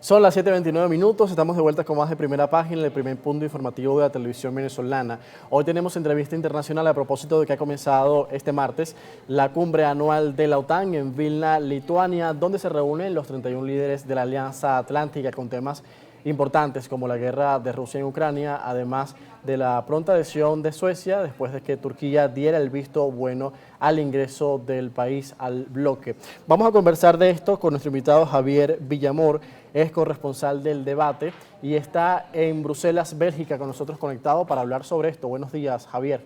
Son las 7:29 minutos, estamos de vuelta con más de Primera Página, el primer punto informativo de la televisión venezolana. Hoy tenemos entrevista internacional a propósito de que ha comenzado este martes la cumbre anual de la OTAN en Vilna, Lituania, donde se reúnen los 31 líderes de la Alianza Atlántica con temas importantes como la guerra de Rusia en Ucrania, además de la pronta adhesión de Suecia después de que Turquía diera el visto bueno al ingreso del país al bloque. Vamos a conversar de esto con nuestro invitado Javier Villamor, es corresponsal del debate y está en Bruselas, Bélgica, con nosotros conectado para hablar sobre esto. Buenos días, Javier.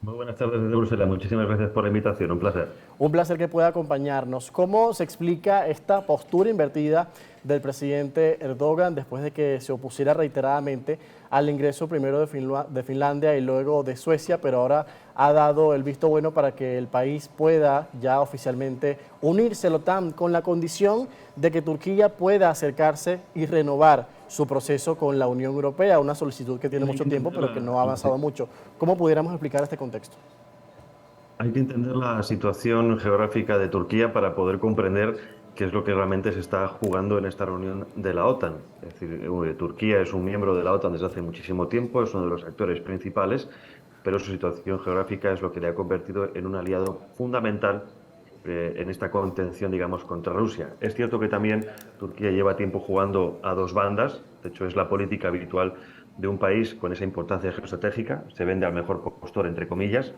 Muy buenas tardes desde Bruselas. Muchísimas gracias por la invitación. Un placer. Un placer que pueda acompañarnos. ¿Cómo se explica esta postura invertida del presidente Erdogan después de que se opusiera reiteradamente al ingreso primero de Finlandia y luego de Suecia, pero ahora ha dado el visto bueno para que el país pueda ya oficialmente unirse a la OTAN con la condición de que Turquía pueda acercarse y renovar su proceso con la Unión Europea, una solicitud que tiene Hay mucho que tiempo entender pero que no ha avanzado mucho? ¿Cómo pudiéramos explicar este contexto? hay que entender la situación geográfica de Turquía para poder comprender qué es lo que realmente se está jugando en esta reunión de la OTAN. Es decir, Turquía es un miembro de la OTAN desde hace muchísimo tiempo, es uno de los actores principales, pero su situación geográfica es lo que le ha convertido en un aliado fundamental en esta contención, digamos, contra Rusia. Es cierto que también Turquía lleva tiempo jugando a dos bandas, de hecho es la política habitual de un país con esa importancia geoestratégica, se vende al mejor postor, entre comillas.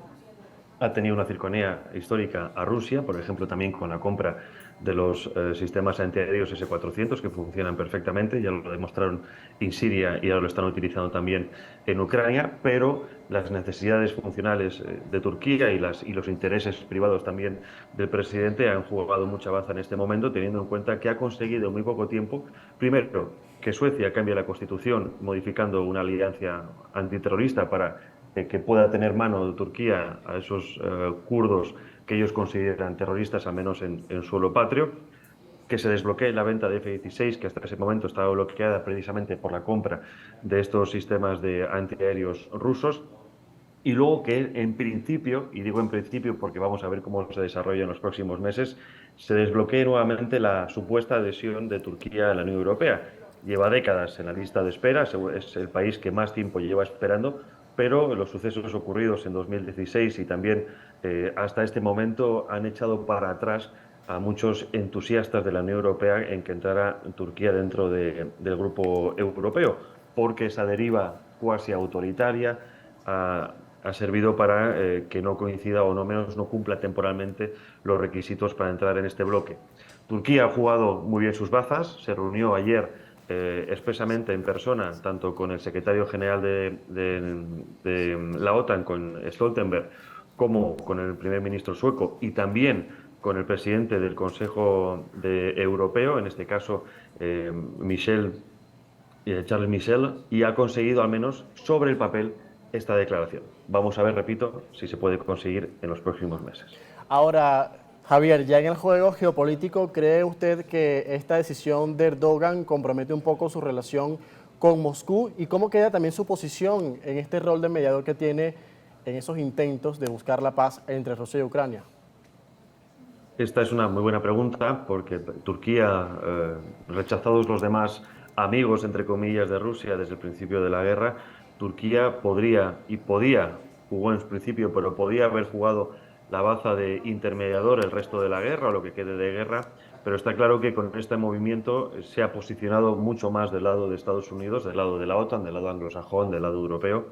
Ha tenido una cercanía histórica a Rusia, por ejemplo, también con la compra de los sistemas antiaéreos S-400 que funcionan perfectamente, ya lo demostraron en Siria y ahora lo están utilizando también en Ucrania, pero las necesidades funcionales de Turquía y los intereses privados también del presidente han jugado mucha baza en este momento, teniendo en cuenta que ha conseguido en muy poco tiempo, primero, que Suecia cambie la constitución modificando una alianza antiterrorista para que pueda tener mano de Turquía a esos kurdos que ellos consideran terroristas, al menos en suelo patrio, que se desbloquee la venta de F-16, que hasta ese momento estaba bloqueada precisamente por la compra de estos sistemas de antiaéreos rusos, y luego que en principio, y digo en principio porque vamos a ver cómo se desarrolla en los próximos meses, se desbloquee nuevamente la supuesta adhesión de Turquía a la Unión Europea. Lleva décadas en la lista de espera, es el país que más tiempo lleva esperando, pero los sucesos ocurridos en 2016 y también hasta este momento han echado para atrás a muchos entusiastas de la Unión Europea en que entrara Turquía dentro del grupo europeo, porque esa deriva cuasi autoritaria ha servido para que no coincida o no menos no cumpla temporalmente los requisitos para entrar en este bloque. Turquía ha jugado muy bien sus bazas, se reunió ayer expresamente en persona, tanto con el secretario general de la OTAN, con Stoltenberg, como con el primer ministro sueco y también con el presidente del Consejo Europeo, en este caso Charles Michel, y ha conseguido al menos sobre el papel esta declaración. Vamos a ver, repito, si se puede conseguir en los próximos meses. Ahora, Javier, ya en el juego geopolítico, ¿cree usted que esta decisión de Erdogan compromete un poco su relación con Moscú? ¿Y cómo queda también su posición en este rol de mediador que tiene en esos intentos de buscar la paz entre Rusia y Ucrania? Esta es una muy buena pregunta porque Turquía, rechazados los demás amigos, entre comillas, de Rusia desde el principio de la guerra, Turquía podría y podía, jugó en su principio, pero podía haber jugado la baza de intermediador el resto de la guerra o lo que quede de guerra, pero está claro que con este movimiento se ha posicionado mucho más del lado de Estados Unidos, del lado de la OTAN, del lado anglosajón, del lado europeo,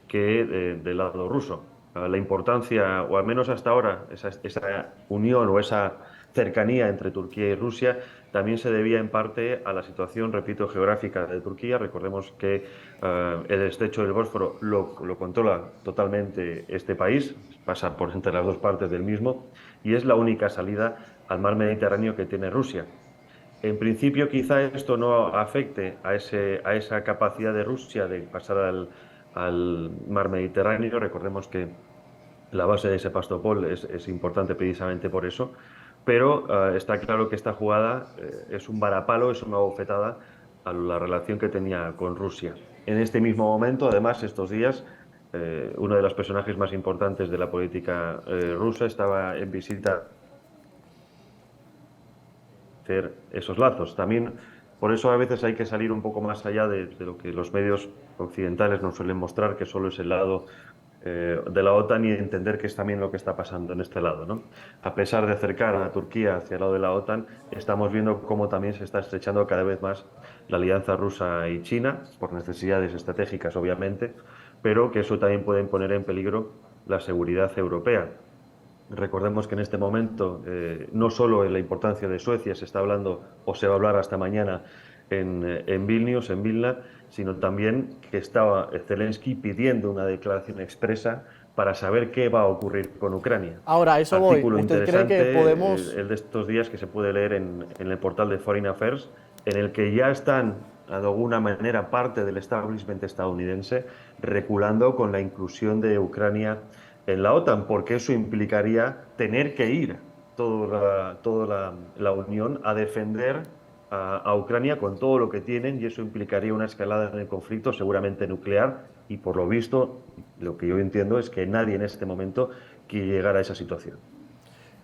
que del lado ruso. La importancia, o al menos hasta ahora, esa unión o esa cercanía entre Turquía y Rusia también se debía en parte a la situación, repito, geográfica de Turquía. Recordemos que el estrecho del Bósforo lo controla totalmente este país, pasa por entre las dos partes del mismo, y es la única salida al mar Mediterráneo que tiene Rusia. En principio, quizá esto no afecte a esa capacidad de Rusia de pasar al mar Mediterráneo. Recordemos que la base de Sebastopol es importante precisamente por eso, pero está claro que esta jugada es un varapalo, es una bofetada a la relación que tenía con Rusia. En este mismo momento, además, estos días, uno de los personajes más importantes de la política rusa estaba en visita fortalecer esos lazos. También por eso a veces hay que salir un poco más allá de lo que los medios occidentales nos suelen mostrar, que solo es el lado de la OTAN, y entender que es también lo que está pasando en este lado, ¿no? A pesar de acercar a Turquía hacia el lado de la OTAN, estamos viendo cómo también se está estrechando cada vez más la alianza rusa y China, por necesidades estratégicas obviamente, pero que eso también puede poner en peligro la seguridad europea. Recordemos que en este momento no solo en la importancia de Suecia se está hablando o se va a hablar hasta mañana en Vilnius, en Vilna, sino también que estaba Zelensky pidiendo una declaración expresa para saber qué va a ocurrir con Ucrania. Ahora, a eso voy. Artículo ¿Usted cree que interesante, podemos... el de estos días que se puede leer en el portal de Foreign Affairs, en el que ya están de alguna manera parte del establishment estadounidense reculando con la inclusión de Ucrania en la OTAN, porque eso implicaría tener que ir toda la Unión a defender a Ucrania con todo lo que tienen, y eso implicaría una escalada en el conflicto, seguramente nuclear, y por lo visto, lo que yo entiendo es que nadie en este momento quiere llegar a esa situación.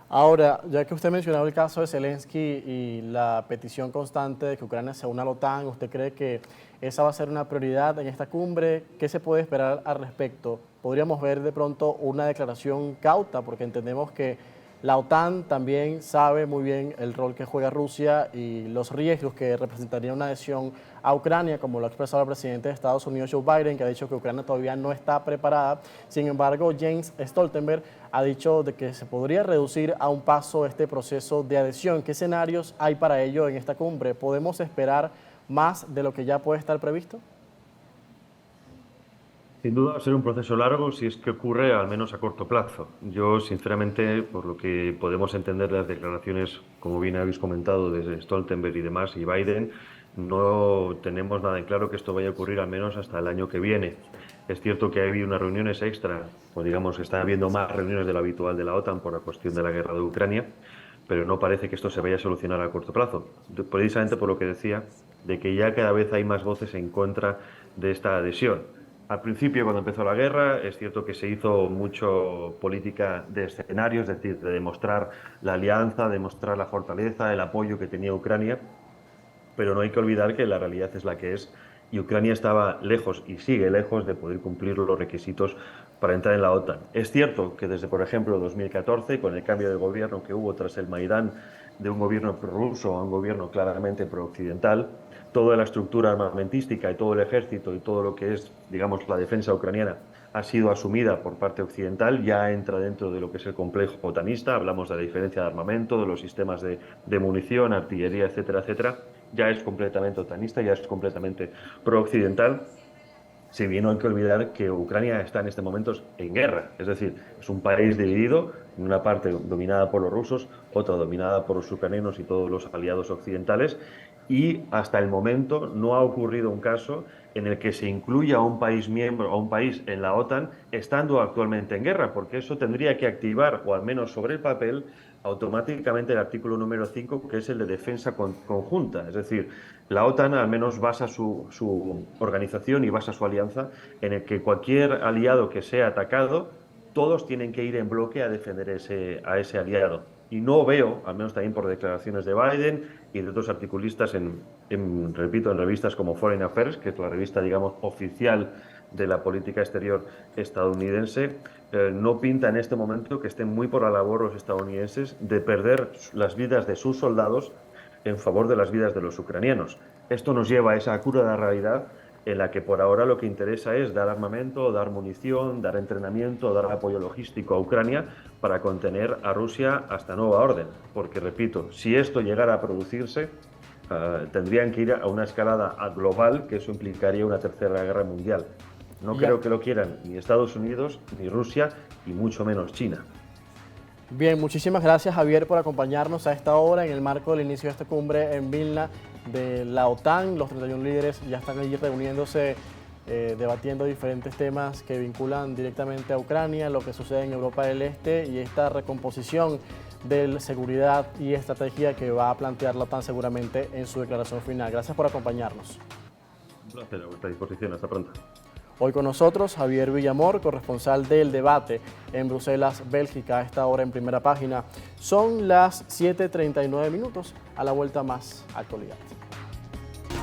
Ahora, ya que usted mencionaba el caso de Zelensky y la petición constante de que Ucrania se una a la OTAN, ¿usted cree que esa va a ser una prioridad en esta cumbre? ¿Qué se puede esperar al respecto? ¿Podríamos ver de pronto una declaración cauta? Porque entendemos que la OTAN también sabe muy bien el rol que juega Rusia y los riesgos que representaría una adhesión a Ucrania, como lo ha expresado el presidente de Estados Unidos, Joe Biden, que ha dicho que Ucrania todavía no está preparada. Sin embargo, Jens Stoltenberg ha dicho de que se podría reducir a un paso este proceso de adhesión. ¿Qué escenarios hay para ello en esta cumbre? ¿Podemos esperar más de lo que ya puede estar previsto? Sin duda va a ser un proceso largo si es que ocurre al menos a corto plazo. Yo, sinceramente, por lo que podemos entender de las declaraciones, como bien habéis comentado, desde Stoltenberg y demás, y Biden, no tenemos nada en claro que esto vaya a ocurrir al menos hasta el año que viene. Es cierto que ha habido unas reuniones extra, o digamos que está habiendo más reuniones de lo habitual de la OTAN por la cuestión de la guerra de Ucrania, pero no parece que esto se vaya a solucionar a corto plazo. Precisamente por lo que decía, de que ya cada vez hay más voces en contra de esta adhesión. Al principio, cuando empezó la guerra, es cierto que se hizo mucho política de escenarios, es decir, de demostrar la alianza, demostrar la fortaleza, el apoyo que tenía Ucrania, pero no hay que olvidar que la realidad es la que es, y Ucrania estaba lejos y sigue lejos de poder cumplir los requisitos para entrar en la OTAN. Es cierto que desde, por ejemplo, 2014, con el cambio de gobierno que hubo tras el Maidán, de un gobierno prorruso a un gobierno claramente prooccidental, toda la estructura armamentística y todo el ejército y todo lo que es, digamos, la defensa ucraniana ha sido asumida por parte occidental, ya entra dentro de lo que es el complejo otanista, hablamos de la diferencia de armamento, de los sistemas de munición, artillería, etcétera, etcétera, ya es completamente otanista, ya es completamente pro-occidental. Si bien no hay que olvidar que Ucrania está en este momento en guerra, es decir, es un país dividido, en una parte dominada por los rusos, otra dominada por los ucranianos y todos los aliados occidentales, y hasta el momento no ha ocurrido un caso en el que se incluya a un país miembro, a un país en la OTAN, estando actualmente en guerra, porque eso tendría que activar, o al menos sobre el papel, automáticamente el artículo número 5, que es el de defensa conjunta. Es decir, la OTAN al menos basa su organización y basa su alianza en el que cualquier aliado que sea atacado, todos tienen que ir en bloque a defender a ese aliado. Y no veo, al menos también por declaraciones de Biden y de otros articulistas repito, en revistas como Foreign Affairs, que es la revista, digamos, oficial de la política exterior estadounidense, no pinta en este momento que estén muy por la labor los estadounidenses de perder las vidas de sus soldados en favor de las vidas de los ucranianos. Esto nos lleva a esa cruda realidad en la que por ahora lo que interesa es dar armamento, dar munición, dar entrenamiento, dar apoyo logístico a Ucrania para contener a Rusia hasta nueva orden. Porque, repito, si esto llegara a producirse, tendrían que ir a una escalada global, que eso implicaría una tercera guerra mundial. No creo que lo quieran ni Estados Unidos, ni Rusia, y mucho menos China. Bien, muchísimas gracias, Javier, por acompañarnos a esta hora en el marco del inicio de esta cumbre en Vilna de la OTAN. Los 31 líderes ya están allí reuniéndose, debatiendo diferentes temas que vinculan directamente a Ucrania, lo que sucede en Europa del Este y esta recomposición de seguridad y estrategia que va a plantear la OTAN seguramente en su declaración final. Gracias por acompañarnos. Un placer, a vuestra disposición. Hasta pronto. Hoy con nosotros Javier Villamor, corresponsal del Debate en Bruselas, Bélgica, a esta hora en Primera Página. Son las 7:39 minutos, a la vuelta más actualidad.